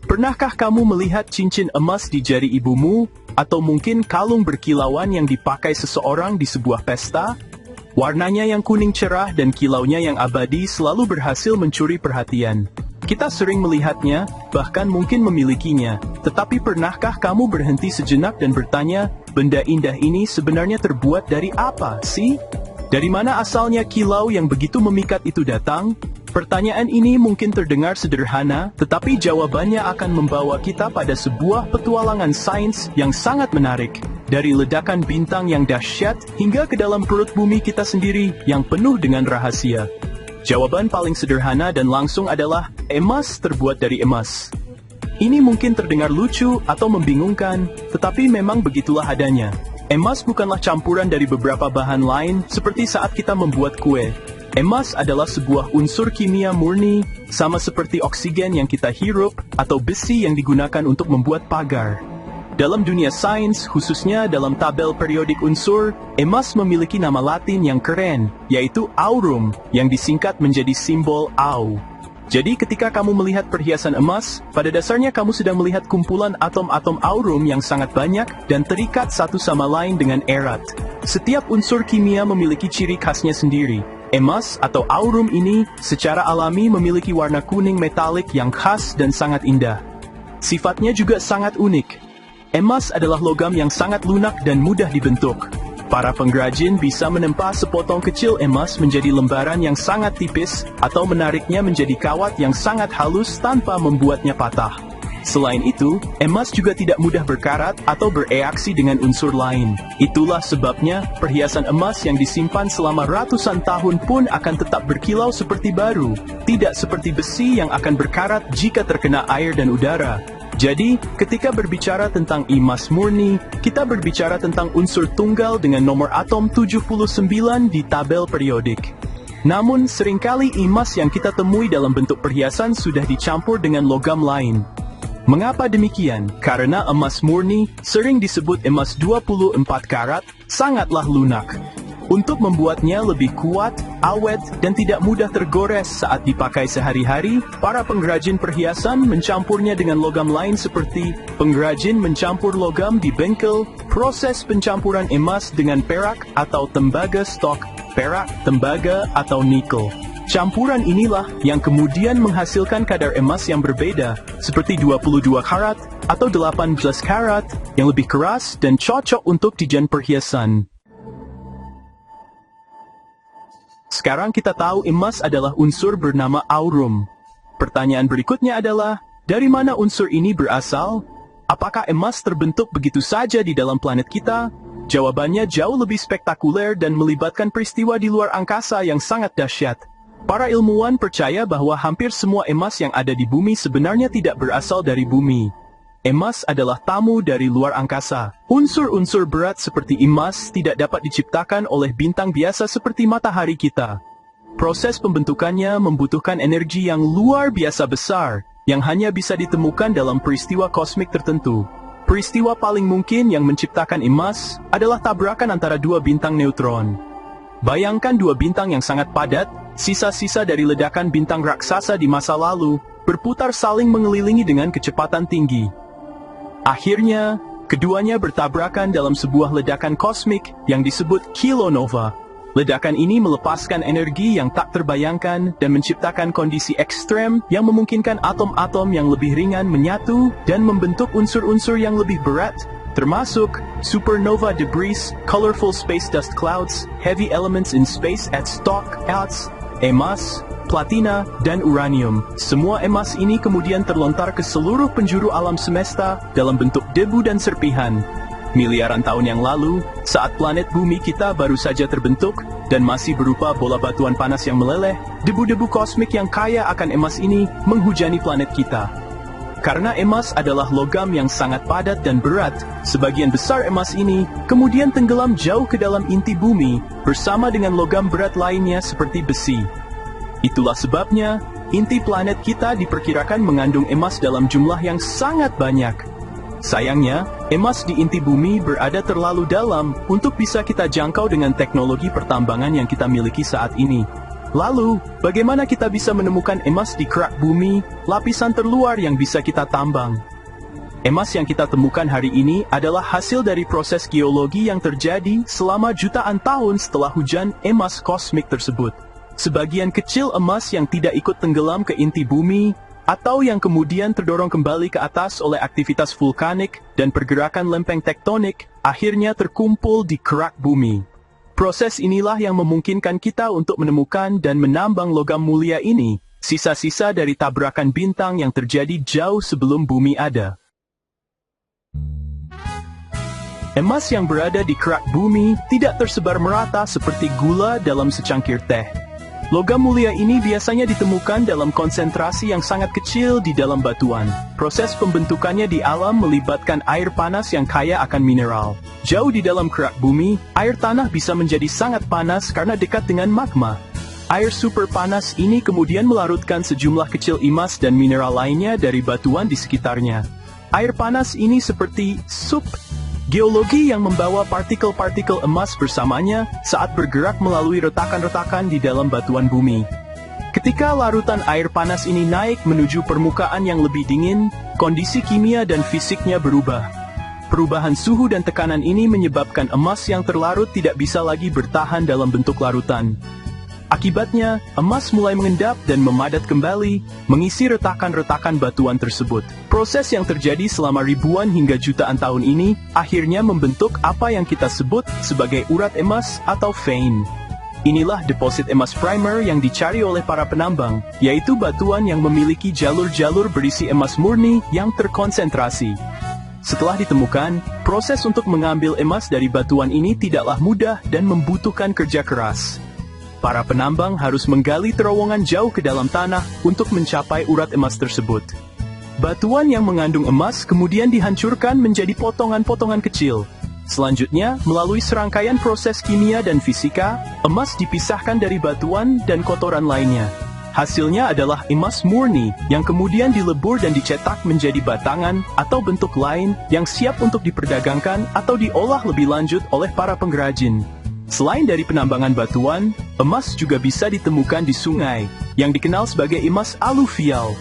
Pernahkah kamu melihat cincin emas di jari ibumu, atau mungkin kalung berkilauan yang dipakai seseorang di sebuah pesta? Warnanya yang kuning cerah dan kilaunya yang abadi selalu berhasil mencuri perhatian. Kita sering melihatnya, bahkan mungkin memilikinya. Tetapi pernahkah kamu berhenti sejenak dan bertanya, benda indah ini sebenarnya terbuat dari apa sih? Dari mana asalnya kilau yang begitu memikat itu datang? Pertanyaan ini mungkin terdengar sederhana, tetapi jawabannya akan membawa kita pada sebuah petualangan sains yang sangat menarik. Dari ledakan bintang yang dahsyat hingga ke dalam perut bumi kita sendiri yang penuh dengan rahasia. Jawaban paling sederhana dan langsung adalah emas terbuat dari emas. Ini mungkin terdengar lucu atau membingungkan, tetapi memang begitulah adanya. Emas bukanlah campuran dari beberapa bahan lain seperti saat kita membuat kue. Emas adalah sebuah unsur kimia murni, sama seperti oksigen yang kita hirup atau besi yang digunakan untuk membuat pagar. Dalam dunia sains, khususnya dalam tabel periodik unsur, emas memiliki nama Latin yang keren, yaitu aurum, yang disingkat menjadi simbol Au. Jadi ketika kamu melihat perhiasan emas, pada dasarnya kamu sedang melihat kumpulan atom-atom aurum yang sangat banyak dan terikat satu sama lain dengan erat. Setiap unsur kimia memiliki ciri khasnya sendiri. Emas atau aurum ini secara alami memiliki warna kuning metalik yang khas dan sangat indah. Sifatnya juga sangat unik. Emas adalah logam yang sangat lunak dan mudah dibentuk. Para pengrajin bisa menempa sepotong kecil emas menjadi lembaran yang sangat tipis atau menariknya menjadi kawat yang sangat halus tanpa membuatnya patah. Selain itu, emas juga tidak mudah berkarat atau bereaksi dengan unsur lain. Itulah sebabnya perhiasan emas yang disimpan selama ratusan tahun pun akan tetap berkilau seperti baru, tidak seperti besi yang akan berkarat jika terkena air dan udara. Jadi, ketika berbicara tentang emas murni, kita berbicara tentang unsur tunggal dengan nomor atom 79 di tabel periodik. Namun, seringkali emas yang kita temui dalam bentuk perhiasan sudah dicampur dengan logam lain. Mengapa demikian? Karena emas murni, sering disebut emas 24 karat, sangatlah lunak. Untuk membuatnya lebih kuat, awet, dan tidak mudah tergores saat dipakai sehari-hari, para pengrajin perhiasan mencampurnya dengan logam lain seperti pengrajin mencampur logam di bengkel, proses pencampuran emas dengan perak atau tembaga stok, perak, tembaga, atau nikel. Campuran inilah yang kemudian menghasilkan kadar emas yang berbeda, seperti 22 karat atau 18 karat, yang lebih keras dan cocok untuk dijan perhiasan. Sekarang kita tahu emas adalah unsur bernama aurum. Pertanyaan berikutnya adalah, dari mana unsur ini berasal? Apakah emas terbentuk begitu saja di dalam planet kita? Jawabannya jauh lebih spektakuler dan melibatkan peristiwa di luar angkasa yang sangat dahsyat. Para ilmuwan percaya bahwa hampir semua emas yang ada di bumi sebenarnya tidak berasal dari bumi. Emas adalah tamu dari luar angkasa. Unsur-unsur berat seperti emas tidak dapat diciptakan oleh bintang biasa seperti matahari kita. Proses pembentukannya membutuhkan energi yang luar biasa besar, yang hanya bisa ditemukan dalam peristiwa kosmik tertentu. Peristiwa paling mungkin yang menciptakan emas adalah tabrakan antara dua bintang neutron. Bayangkan dua bintang yang sangat padat, sisa-sisa dari ledakan bintang raksasa di masa lalu, berputar saling mengelilingi dengan kecepatan tinggi. Akhirnya, keduanya bertabrakan dalam sebuah ledakan kosmik yang disebut kilonova. Ledakan ini melepaskan energi yang tak terbayangkan dan menciptakan kondisi ekstrem yang memungkinkan atom-atom yang lebih ringan menyatu dan membentuk unsur-unsur yang lebih berat, termasuk supernova debris, colorful space dust clouds, heavy elements in space at stock atoms, emas, platina, dan uranium. Semua emas ini kemudian terlontar ke seluruh penjuru alam semesta dalam bentuk debu dan serpihan. Miliaran tahun yang lalu, saat planet bumi kita baru saja terbentuk dan masih berupa bola batuan panas yang meleleh, debu-debu kosmik yang kaya akan emas ini menghujani planet kita. Karena emas adalah logam yang sangat padat dan berat, sebagian besar emas ini kemudian tenggelam jauh ke dalam inti bumi bersama dengan logam berat lainnya seperti besi. Itulah sebabnya, inti planet kita diperkirakan mengandung emas dalam jumlah yang sangat banyak. Sayangnya, emas di inti bumi berada terlalu dalam untuk bisa kita jangkau dengan teknologi pertambangan yang kita miliki saat ini. Lalu, bagaimana kita bisa menemukan emas di kerak bumi, lapisan terluar yang bisa kita tambang? Emas yang kita temukan hari ini adalah hasil dari proses geologi yang terjadi selama jutaan tahun setelah hujan emas kosmik tersebut. Sebagian kecil emas yang tidak ikut tenggelam ke inti bumi, atau yang kemudian terdorong kembali ke atas oleh aktivitas vulkanik dan pergerakan lempeng tektonik, akhirnya terkumpul di kerak bumi. Proses inilah yang memungkinkan kita untuk menemukan dan menambang logam mulia ini, sisa-sisa dari tabrakan bintang yang terjadi jauh sebelum bumi ada. Emas yang berada di kerak bumi tidak tersebar merata seperti gula dalam secangkir teh. Logam mulia ini biasanya ditemukan dalam konsentrasi yang sangat kecil di dalam batuan. Proses pembentukannya di alam melibatkan air panas yang kaya akan mineral. Jauh di dalam kerak bumi, air tanah bisa menjadi sangat panas karena dekat dengan magma. Air super panas ini kemudian melarutkan sejumlah kecil emas dan mineral lainnya dari batuan di sekitarnya. Air panas ini seperti sup geologi yang membawa partikel-partikel emas bersamanya saat bergerak melalui retakan-retakan di dalam batuan bumi. Ketika larutan air panas ini naik menuju permukaan yang lebih dingin, kondisi kimia dan fisiknya berubah. Perubahan suhu dan tekanan ini menyebabkan emas yang terlarut tidak bisa lagi bertahan dalam bentuk larutan. Akibatnya, emas mulai mengendap dan memadat kembali, mengisi retakan-retakan batuan tersebut. Proses yang terjadi selama ribuan hingga jutaan tahun ini, akhirnya membentuk apa yang kita sebut sebagai urat emas atau vein. Inilah deposit emas primer yang dicari oleh para penambang, yaitu batuan yang memiliki jalur-jalur berisi emas murni yang terkonsentrasi. Setelah ditemukan, proses untuk mengambil emas dari batuan ini tidaklah mudah dan membutuhkan kerja keras. Para penambang harus menggali terowongan jauh ke dalam tanah untuk mencapai urat emas tersebut. Batuan yang mengandung emas kemudian dihancurkan menjadi potongan-potongan kecil. Selanjutnya, melalui serangkaian proses kimia dan fisika, emas dipisahkan dari batuan dan kotoran lainnya. Hasilnya adalah emas murni yang kemudian dilebur dan dicetak menjadi batangan atau bentuk lain yang siap untuk diperdagangkan atau diolah lebih lanjut oleh para pengrajin. Selain dari penambangan batuan, emas juga bisa ditemukan di sungai, yang dikenal sebagai emas aluvial.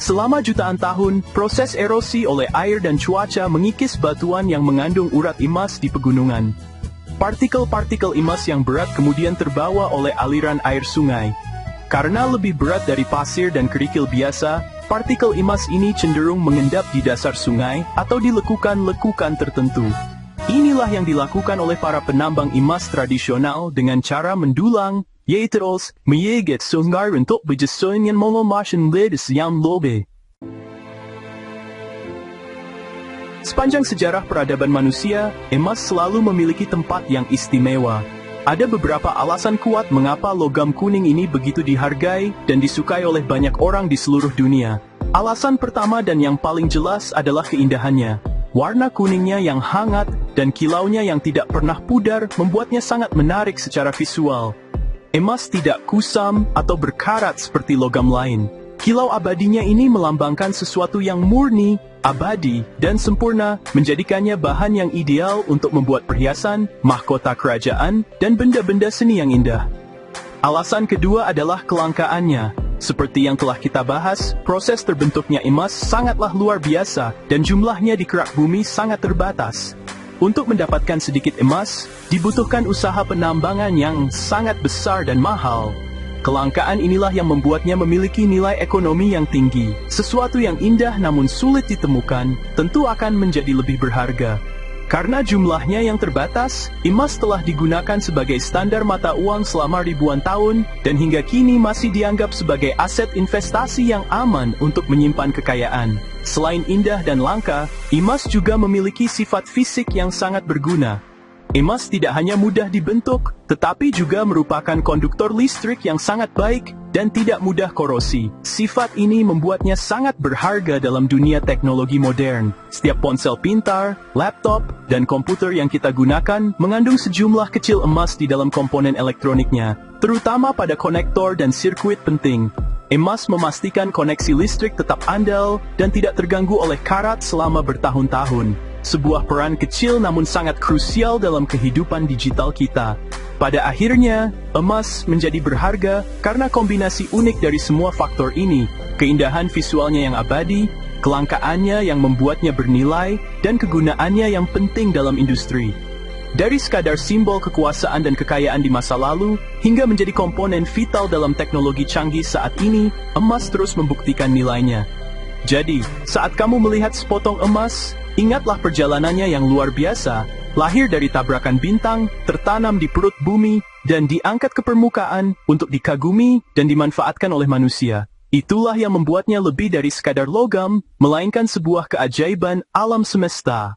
Selama jutaan tahun, proses erosi oleh air dan cuaca mengikis batuan yang mengandung urat emas di pegunungan. Partikel-partikel emas yang berat kemudian terbawa oleh aliran air sungai. Karena lebih berat dari pasir dan kerikil biasa, partikel emas ini cenderung mengendap di dasar sungai atau di lekukan-lekukan tertentu. Inilah yang dilakukan oleh para penambang emas tradisional dengan cara mendulang, yaitu menyeget sungai untuk berjalan yang mengemasan ledes yang lobe. Sepanjang sejarah peradaban manusia, emas selalu memiliki tempat yang istimewa. Ada beberapa alasan kuat mengapa logam kuning ini begitu dihargai dan disukai oleh banyak orang di seluruh dunia. Alasan pertama dan yang paling jelas adalah keindahannya. Warna kuningnya yang hangat dan kilaunya yang tidak pernah pudar membuatnya sangat menarik secara visual. Emas tidak kusam atau berkarat seperti logam lain. Kilau abadinya ini melambangkan sesuatu yang murni, abadi, dan sempurna, menjadikannya bahan yang ideal untuk membuat perhiasan, mahkota kerajaan, dan benda-benda seni yang indah. Alasan kedua adalah kelangkaannya. Seperti yang telah kita bahas, proses terbentuknya emas sangatlah luar biasa dan jumlahnya di kerak bumi sangat terbatas. Untuk mendapatkan sedikit emas, dibutuhkan usaha penambangan yang sangat besar dan mahal. Kelangkaan inilah yang membuatnya memiliki nilai ekonomi yang tinggi. Sesuatu yang indah namun sulit ditemukan, tentu akan menjadi lebih berharga. Karena jumlahnya yang terbatas, emas telah digunakan sebagai standar mata uang selama ribuan tahun, dan hingga kini masih dianggap sebagai aset investasi yang aman untuk menyimpan kekayaan. Selain indah dan langka, emas juga memiliki sifat fisik yang sangat berguna. Emas tidak hanya mudah dibentuk, tetapi juga merupakan konduktor listrik yang sangat baik dan tidak mudah korosi. Sifat ini membuatnya sangat berharga dalam dunia teknologi modern. Setiap ponsel pintar, laptop, dan komputer yang kita gunakan mengandung sejumlah kecil emas di dalam komponen elektroniknya, terutama pada konektor dan sirkuit penting. Emas memastikan koneksi listrik tetap andal dan tidak terganggu oleh karat selama bertahun-tahun. Sebuah peran kecil namun sangat krusial dalam kehidupan digital kita. Pada akhirnya, emas menjadi berharga karena kombinasi unik dari semua faktor ini, keindahan visualnya yang abadi, kelangkaannya yang membuatnya bernilai, dan kegunaannya yang penting dalam industri. Dari sekadar simbol kekuasaan dan kekayaan di masa lalu, hingga menjadi komponen vital dalam teknologi canggih saat ini, emas terus membuktikan nilainya. Jadi, saat kamu melihat sepotong emas, ingatlah perjalanannya yang luar biasa, lahir dari tabrakan bintang, tertanam di perut bumi, dan diangkat ke permukaan untuk dikagumi dan dimanfaatkan oleh manusia. Itulah yang membuatnya lebih dari sekadar logam, melainkan sebuah keajaiban alam semesta.